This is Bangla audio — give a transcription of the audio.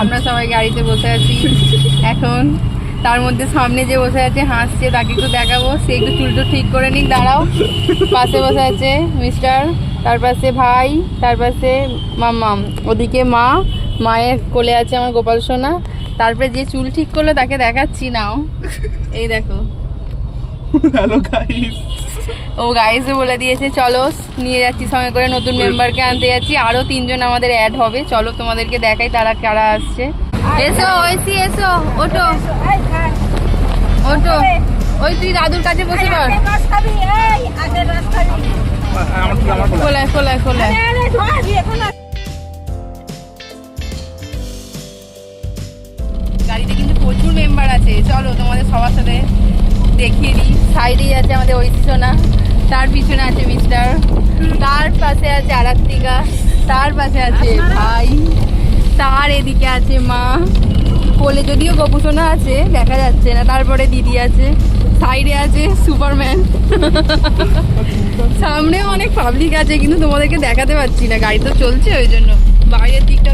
আমরা সবাই গাড়িতে বসে আছি এখন। তার মধ্যে সামনে যে বসে আছে হাসছে, তাকে একটু দেখাবো। সে একটু চুলটো ঠিক করে নিক, দাঁড়াও। পাশে বসে আছে মিস্টার, তার পাশে ভাই, তার পাশে মাম্মাম, ওদিকে মা, মায়ের কোলে আছে আমার গোপাল সোনা। তারপরে যে চুল ঠিক করলো তাকে দেখাচ্ছি নাও, এই দেখো। Hello guys. ও গাইসে বলে দিয়েছে চলো নিয়ে যাচ্ছি সঙ্গে করে, নতুন মেম্বারকে আনতে যাচ্ছি। আরো 3 জন আমাদের অ্যাড হবে, চলো তোমাদেরকে দেখাই তারা কারা আসছে। এসো ওইসি, এসো, ওটো ওটো। ওই তুই দাদুর কাছে বসে পড়। খোলায় খোলায় খোলায়। গাড়িতে কিন্তু প্রচুর মেম্বার আছে, চলো তোমাদের সবার সাথে দেখিয়ে দিই। সাইডেই আছে আমাদের ঐশী সোনা, তার পিছনে আছে মিস্টার, তার পাশে আছে আরাত্রিকা, তার পাশে আছে ভাই, তার এদিকে আছে মা, কোলে যদিও গপু সোনা আছে দেখা যাচ্ছে না, তারপরে দিদি আছে, সাইডে আছে সুপারম্যান। সামনেও অনেক পাবলিক আছে কিন্তু তোমাদেরকে দেখাতে পাচ্ছি না, গাড়ি তো চলছে ওই জন্য। বাইরের দিকটা